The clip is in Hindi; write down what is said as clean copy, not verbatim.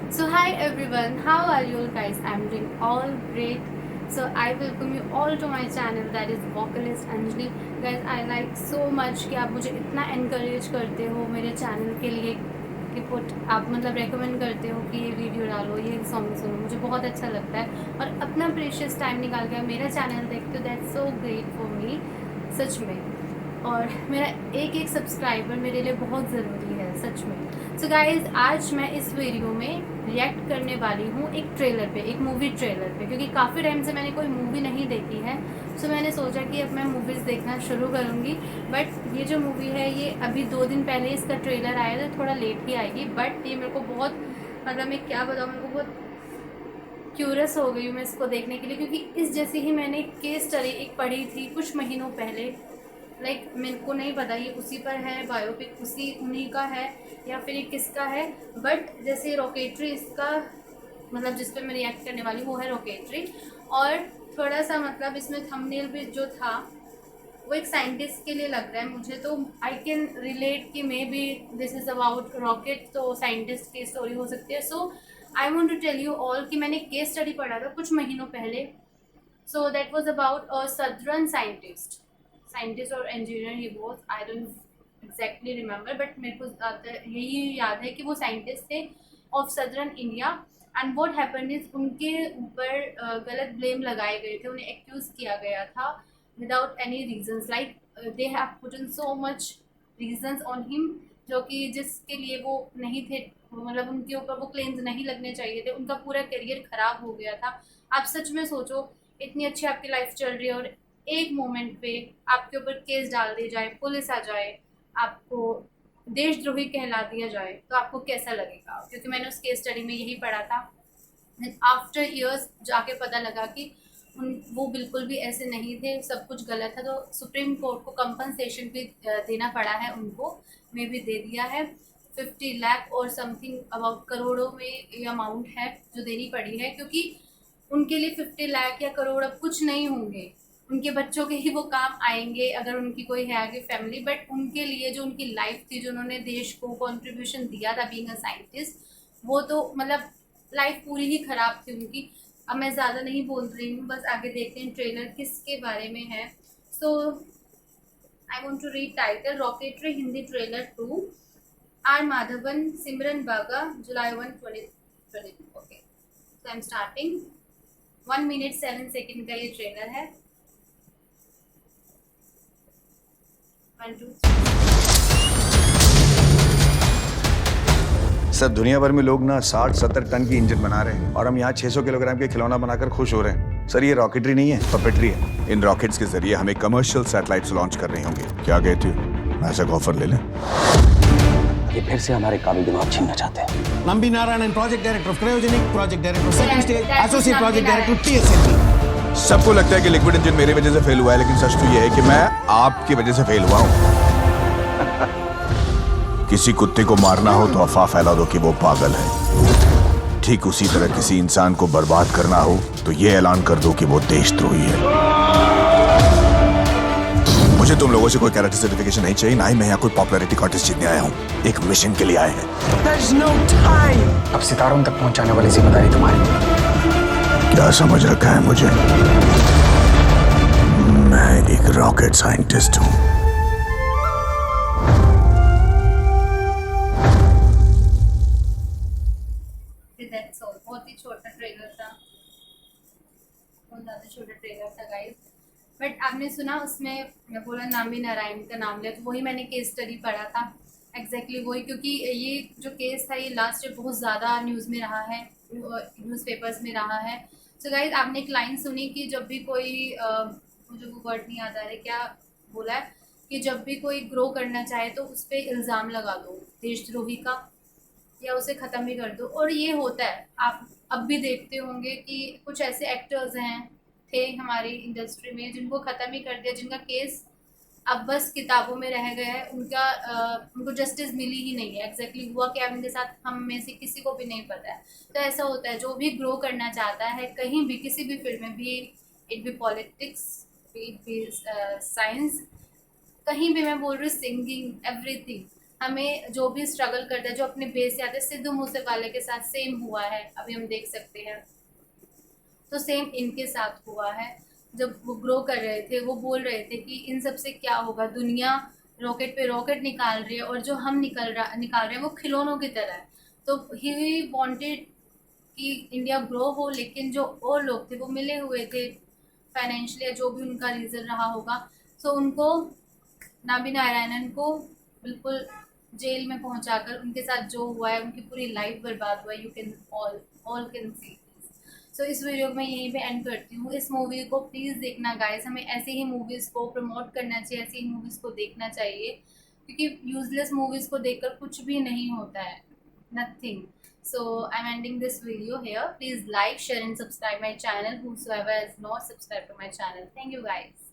So hi everyone, how are you all guys? I'm doing all great. So I welcome you all to my channel that is Vocalist Anjali. Guys, I like so much कि आप मुझे इतना encourage करते हो मेरे चैनल के लिए कि पुट आप मतलब रेकमेंड करते हो कि ये वीडियो डालो, ये सॉन्ग सुनो, मुझे बहुत अच्छा लगता है और अपना प्रेशियस टाइम निकाल के मेरा चैनल देखते हो, that's so great for me सच में। और मेरा एक एक सब्सक्राइबर मेरे लिए बहुत ज़रूरी है सच में। सो गाइज़, आज मैं इस वीडियो में रिएक्ट करने वाली हूँ एक ट्रेलर पे, एक मूवी ट्रेलर पे, क्योंकि काफ़ी टाइम से मैंने कोई मूवी नहीं देखी है। सो मैंने सोचा कि अब मैं मूवीज़ देखना शुरू करूँगी। बट ये जो मूवी है ये अभी 2 दिन पहले इसका ट्रेलर आया था, थोड़ा लेट ही आएगी। बट ये मेरे को बहुत मतलब मैं क्या बताऊँ, मेरे को बहुत क्यूरियस हो गई हूँ मैं इसको देखने के लिए, क्योंकि इस जैसी ही मैंने केस स्टडी एक पढ़ी थी कुछ महीनों पहले। लाइक मेरे को नहीं पता ये उसी पर है, बायोपिक उसी उन्हीं का है या फिर ये किसका है। बट जैसे रॉकेटरी इसका मतलब जिस पे मैं रिएक्ट करने वाली हूँ वो है रॉकेटरी। और थोड़ा सा मतलब इसमें थंबनेल भी जो था वो एक साइंटिस्ट के लिए लग रहा है मुझे, तो आई कैन रिलेट कि maybe this is about rocket, तो साइंटिस्ट की स्टोरी हो सकती है। So I want to tell you all कि मैंने केस स्टडी पढ़ा था कुछ महीनों पहले। So that was about a southern scientist, scientist और इंजीनियर ही वो, I don't exactly remember, but मेरे को यही याद है कि वो साइंटिस्ट थे of southern India. And what happen is उनके ऊपर गलत ब्लेम लगाए गए थे, उन्हें एक्यूज किया गया था without any reasons. Like they have put in so much reasons on him, जो कि जिसके लिए वो नहीं थे, मतलब उनके ऊपर वो क्लेम्स नहीं लगने चाहिए थे। उनका पूरा करियर खराब हो गया था। आप सच में सोचो, इतनी अच्छी आपकी लाइफ चल रही है और एक मोमेंट पे आपके ऊपर केस डाल दी जाए, पुलिस आ जाए, आपको देशद्रोही कहला दिया जाए, तो आपको कैसा लगेगा? क्योंकि मैंने उस केस स्टडी में यही पढ़ा था। आफ्टर ईयर्स जाके पता लगा कि वो बिल्कुल भी ऐसे नहीं थे, सब कुछ गलत था। तो सुप्रीम कोर्ट को कंपनसेशन भी देना पड़ा है उनको, में भी दे दिया है। 50 लाख और समथिंग अबाउट करोड़ों में ये अमाउंट है जो देनी पड़ी है, क्योंकि उनके लिए 50 लाख या करोड़ अब कुछ नहीं होंगे। उनके बच्चों के ही वो काम आएंगे अगर उनकी कोई है आगे फैमिली। बट उनके लिए जो उनकी लाइफ थी, जो उन्होंने देश को कंट्रीब्यूशन दिया था बीइंग अ साइंटिस्ट, वो तो मतलब लाइफ पूरी ही खराब थी उनकी। अब मैं ज़्यादा नहीं बोल रही हूँ, बस आगे देखते हैं ट्रेलर किसके बारे में है। So I want to read title, rocketry Hindi trailer 2, R Madhavan, Simran Bagga, July 1, 2022। Okay, so I am starting. 1 minute 7 second का ये ट्रेलर है। 1 2 3। सर, दुनिया भर में लोग ना 60-70 टन की इंजन बना रहे हैं और हम यहाँ 600 किलोग्राम के खिलौना बनाकर खुश हो रहे हैं। सर, ये रॉकेटरी नहीं है, पपेटरी है। इन रॉकेट्स के जरिए हमें कमर्शियल सैटेलाइट्स लॉन्च कर रहे होंगे। क्या कहते हो? ऐसा ऑफर ले लें? ये फिर से हमारे काबिल दिमाग छीनना चाहते हैं। Nambi Narayanan, project director of cryogenic, project director second stage, associate project director TSLV. सबको लगता है कि लिक्विड इंजन मेरी वजह से फेल हुआ है, लेकिन सच तो ये है कि मैं आपकी वजह से फेल हुआ हूँ। किसी कुत्ते को मारना हो तो अफवाह फैला दो कि वो पागल है। ठीक उसी तरह किसी इंसान को बर्बाद करना हो तो ये ऐलान कर दो कि वो देशद्रोही है। मुझे तुम लोगों से कोई कैरेक्टर सर्टिफिकेशन नहीं चाहिए, ना ही मैं यहाँ कोई पॉपुलैरिटी कॉन्टेस्ट जीतने आया हूँ। एक मिशन के लिए आए हैं। There's no time. अब सितारों तक पहुंचाने वाली जिम्मेदारी तुम्हारी। क्या समझ रखा है मुझे? मैं एक रॉकेट साइंटिस्ट हूँ। That's all. बहुत ही छोटा ट्रेलर था, बहुत ज़्यादा छोटा ट्रेलर था गाइस। बट आपने सुना उसमें मैं बोला नामी नारायण का नाम लिया, तो वही मैंने केस स्टडी पढ़ा था, एग्जैक्टली वही। क्योंकि ये जो केस था ये लास्ट ईयर बहुत ज़्यादा न्यूज़ में रहा है, न्यूज़पेपर्स में रहा है। सो गाइस, आपने एक लाइन सुनी कि जब भी कोई मुझे वो वर्ड नहीं याद आ रहा क्या बोला है, कि जब भी कोई ग्रो करना चाहे तो उस पर इल्ज़ाम लगा दो देशद्रोही का, या उसे ख़त्म ही कर दो। और ये होता है, आप अब भी देखते होंगे कि कुछ ऐसे एक्टर्स हैं, थे हमारी इंडस्ट्री में, जिनको ख़त्म ही कर दिया, जिनका केस अब बस किताबों में रह गया है, उनको जस्टिस मिली ही नहीं है। एग्जैक्टली हुआ क्या उनके साथ हम में से किसी को भी नहीं पता है। तो ऐसा होता है, जो भी ग्रो करना चाहता है कहीं भी किसी भी फील्ड में, भी it be politics, B it be science, कहीं भी, मैं बोल रही हूँ सिंगिंग, एवरीथिंग, हमें जो भी स्ट्रगल करता है, जो अपने बेस से आते हैं, सिद्धू मूसेवाले के साथ सेम हुआ है, अभी हम देख सकते हैं। तो सेम इनके साथ हुआ है। जब वो ग्रो कर रहे थे, वो बोल रहे थे कि इन सब से क्या होगा, दुनिया रॉकेट पे रॉकेट निकाल रही है और जो हम निकाल रहे हैं वो खिलौनों की तरह है। तो ही वांटेड कि इंडिया ग्रो हो, लेकिन जो और लोग थे वो मिले हुए थे फाइनेंशियली, जो भी उनका रीज़न रहा होगा। सो उनको, नाबी नारायणन को बिल्कुल जेल में पहुंचाकर उनके साथ जो हुआ है, उनकी पूरी लाइफ बर्बाद हुआ है। You can all can see. So इस वीडियो में यहीं पे एंड करती हूँ। इस मूवी को प्लीज़ देखना गाइस, हमें ऐसे ही मूवीज़ को प्रमोट करना चाहिए, ऐसी ही मूवीज़ को देखना चाहिए, क्योंकि यूजलेस मूवीज़ को देखकर कुछ भी नहीं होता है, nothing. So I'm ending this video here. Please like, share and subscribe my channel. Whosoever has not subscribed to my channel. Thank you guys.